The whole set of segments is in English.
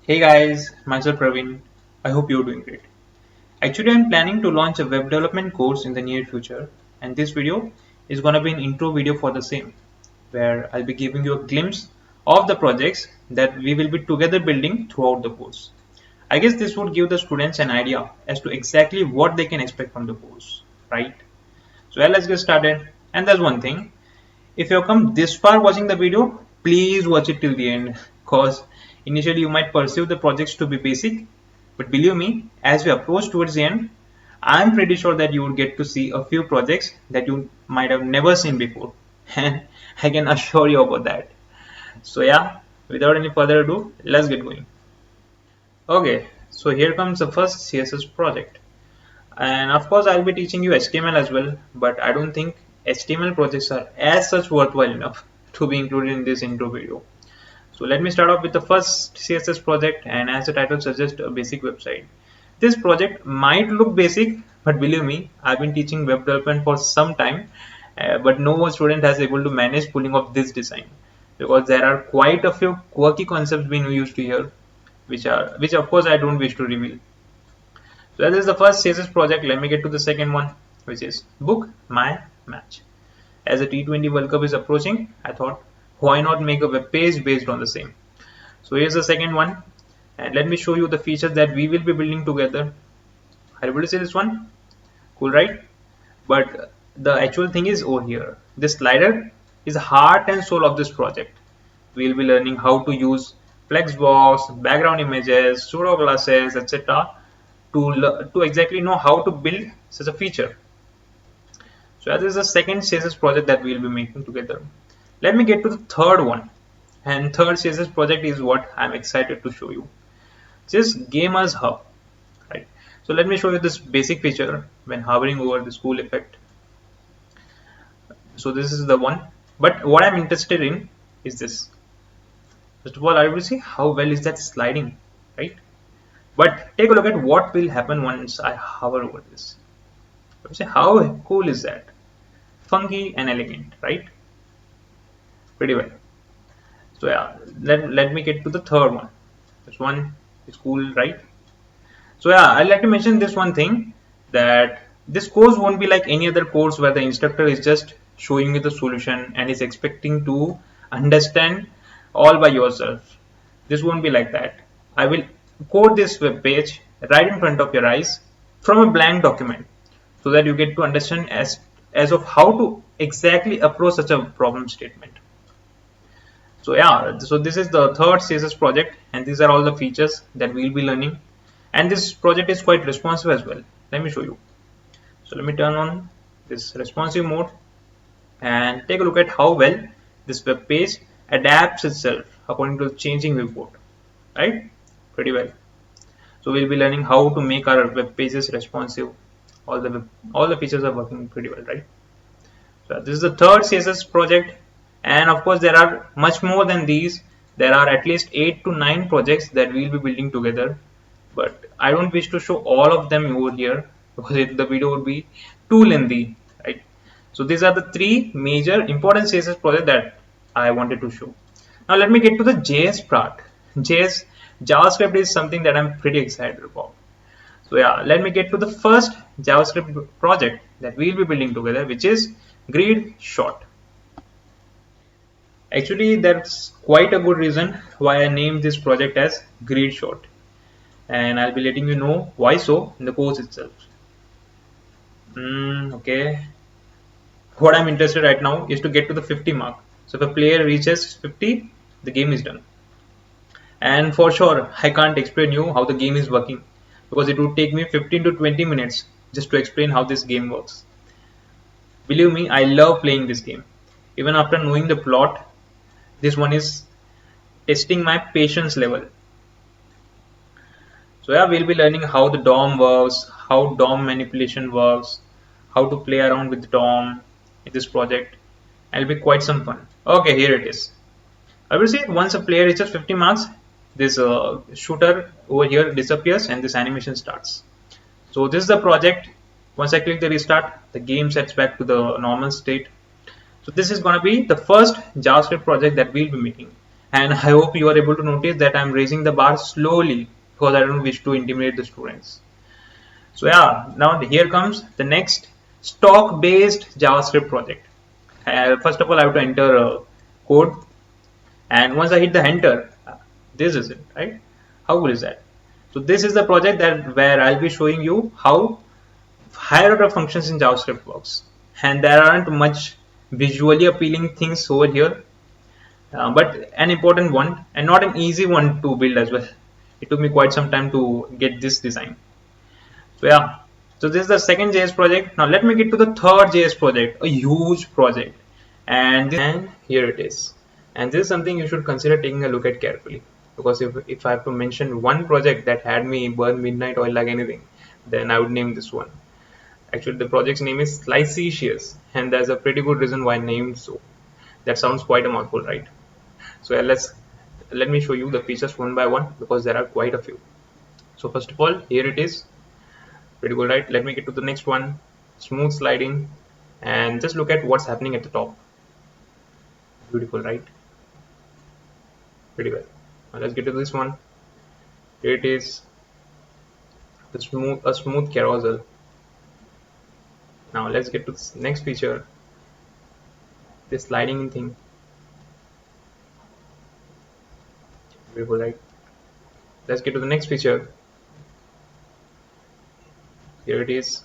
Hey guys, myself Pravin. I hope you're doing great. Actually, I'm planning to launch a web development course in the near future, and this video is gonna be an intro video for the same, where I'll be giving you a glimpse of the projects that we will be together building throughout the course. I guess this would give the students an idea as to exactly what they can expect from the course, right? So let's get started. And there's one thing, if you have come this far watching the video, please watch it till the end because initially you might perceive the projects to be basic, but believe me, as we approach towards the end, I'm pretty sure that you will get to see a few projects that you might have never seen before, and I can assure you about that. So yeah, without any further ado, let's get going. Okay, so here comes the first CSS project. And of course, I'll be teaching you HTML as well, but I don't think HTML projects are as such worthwhile enough to be included in this intro video. So let me start off with the first CSS project, and as the title suggests, a basic website. This project might look basic, but believe me, I've been teaching web development for some time, but no one student has able to manage pulling off this design because there are quite a few quirky concepts being used here, which of course I don't wish to reveal. So that is the first CSS project. Let me get to the second one, which is book my match. As the T20 World Cup is approaching, I thought, why not make a web page based on the same? So here's the second one, and let me show you the features that we will be building together. Are you able to see this one? Cool, right? But the actual thing is over here. This slider is the heart and soul of this project. We'll be learning how to use flexbox, background images, pseudo classes, etc. To exactly know how to build such a feature. So that is the second CSS project that we will be making together. Let me get to the third one. And third CSS project is what I'm excited to show you. This is Gamers Hub. Right. So let me show you this basic feature when hovering over the school effect. So this is the one. But what I'm interested in is this. First of all, I will see how well is that sliding, right? But take a look at what will happen once I hover over this. Say how cool is that? Funky and elegant, right? Pretty well. So yeah, let me get to the third one. This one is cool, right? So yeah, I'd like to mention this one thing, that this course won't be like any other course where the instructor is just showing you the solution and is expecting to understand all by yourself. This won't be like that. I will code this web page right in front of your eyes from a blank document so that you get to understand as of how to exactly approach such a problem statement. So yeah, so this is the third CSS project, and these are all the features that we'll be learning. And this project is quite responsive as well. Let me show you. So let me turn on this responsive mode and take a look at how well this web page adapts itself according to the changing viewport, right? Pretty well. So we'll be learning how to make our web pages responsive. All the features are working pretty well, right? So this is the third CSS project, and of course there are much more than these. There are at least 8 to 9 projects that we'll be building together, but I don't wish to show all of them over here because the video would be too lengthy, right? So these are the 3 major important CSS projects that I wanted to show. Now let me get to the JS part. JavaScript is something that I'm pretty excited about. So yeah, let me get to the first JavaScript project that we'll be building together, which is Grid Short. Actually, that's quite a good reason why I named this project as Grid Short, and I'll be letting you know why so in the course itself. Okay, what I'm interested right now is to get to the 50 mark. So if a player reaches 50, the game is done. And for sure, I can't explain you how the game is working because it would take me 15 to 20 minutes just to explain how this game works. Believe me, I love playing this game. Even after knowing the plot, this one is testing my patience level. So yeah, we'll be learning how the DOM works, how DOM manipulation works, how to play around with DOM in this project. It'll be quite some fun. Okay, here it is. I will see once a player reaches 50 marks, this shooter over here disappears and this animation starts. So this is the project. Once I click the restart, the game sets back to the normal state. So this is going to be the first JavaScript project that we'll be making. And I hope you are able to notice that I'm raising the bar slowly because I don't wish to intimidate the students. So yeah, now here comes the next stock-based JavaScript project. First of all, I have to enter code, and once I hit the enter, this is it, right? How cool is that? So this is the project that where I'll be showing you how higher order functions in JavaScript works, and there aren't much visually appealing things over here, but an important one and not an easy one to build as well. It took me quite some time to get this design. So yeah, so this is the second JS project. Now let me get to the third JS project, a huge project, and here it is. And this is something you should consider taking a look at carefully, because if I have to mention one project that had me burn midnight oil like anything, then I would name this one. Actually, the project's name is Slicicious, and there's a pretty good reason why named so. That sounds quite a mouthful, right? So yeah, let me show you the features one by one because there are quite a few. So first of all, here it is. Pretty good, right? Let me get to the next one. Smooth sliding, and just look at what's happening at the top. Beautiful, right? Pretty well. Now let's get to this one. Here it is. A smooth carousel. Now let's get to this next feature. This sliding thing. Beautiful, right? Let's get to the next feature. Here it is.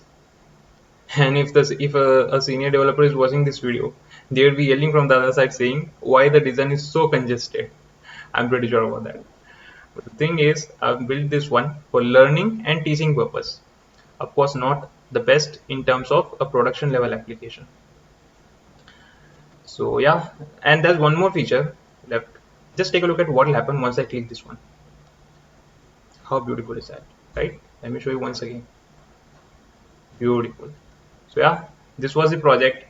And if a senior developer is watching this video, they will be yelling from the other side saying why the design is so congested. I'm pretty sure about that. But the thing is, I've built this one for learning and teaching purpose. Of course, not the best in terms of a production level application. So yeah, and there's one more feature left. Just take a look at what will happen once I click this one. How beautiful is that, right? Let me show you once again. Beautiful. So yeah, this was the project,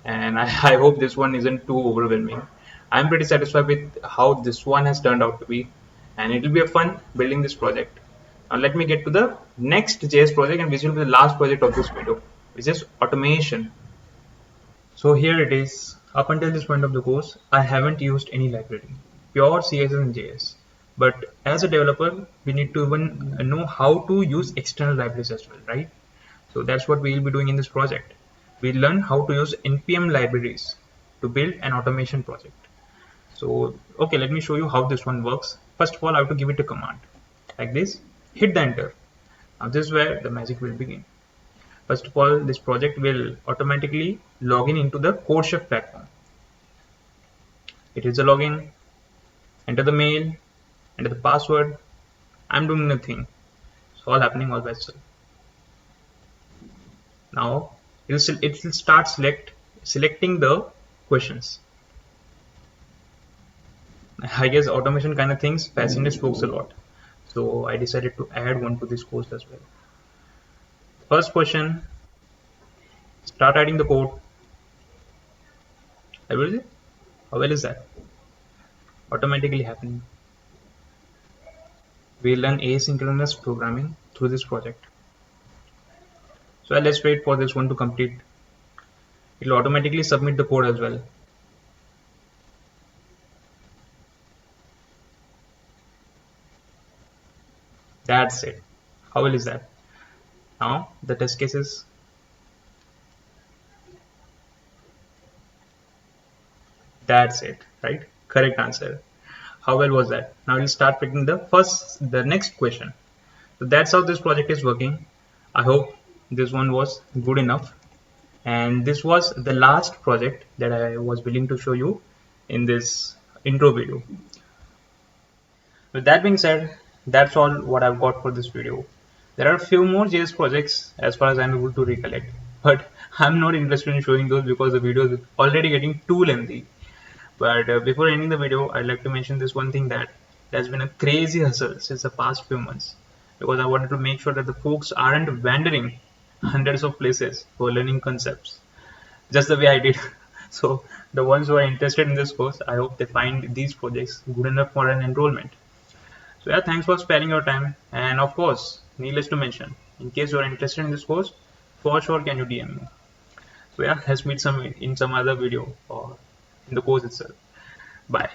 and I hope this one isn't too overwhelming. I'm pretty satisfied with how this one has turned out to be, and it will be a fun building this project. Now let me get to the next JS project, and which will be the last project of this video, which is automation. So here it is. Up until this point of the course, I haven't used any library, pure CSS and JS. But as a developer, we need to even know how to use external libraries as well, right? So that's what we will be doing in this project. We learn how to use npm libraries to build an automation project. So okay, let me show you how this one works. First of all, I have to give it a command like this. Hit the enter. Now this is where the magic will begin. First of all, this project will automatically log in into the CodeChef platform. It is a login. Enter the mail, enter the password. I'm doing nothing. It's all happening all by itself. Now it will start selecting the questions. I guess automation kind of things fascinates folks a lot, so I decided to add one to this course as well. First question, start adding the code. How well is that? Automatically happening. We learn asynchronous programming through this project. So let's wait for this one to complete. It will automatically submit the code as well. That's it. How well is that? Now the test cases. That's it, right? Correct answer. How well was that? Now we'll start picking the next question. So that's how this project is working. I hope this one was good enough. And this was the last project that I was willing to show you in this intro video. With that being said, that's all what I've got for this video. There are a few more JS projects as far as I'm able to recollect, but I'm not interested in showing those because the video is already getting too lengthy. But before ending the video, I'd like to mention this one thing, that there's been a crazy hustle since the past few months, because I wanted to make sure that the folks aren't wandering hundreds of places for learning concepts just the way I did. So the ones who are interested in this course, I hope they find these projects good enough for an enrollment. So yeah, thanks for sparing your time, and of course, needless to mention, in case you are interested in this course, for sure can you DM me. So yeah, let's meet in some other video or in the course itself. Bye.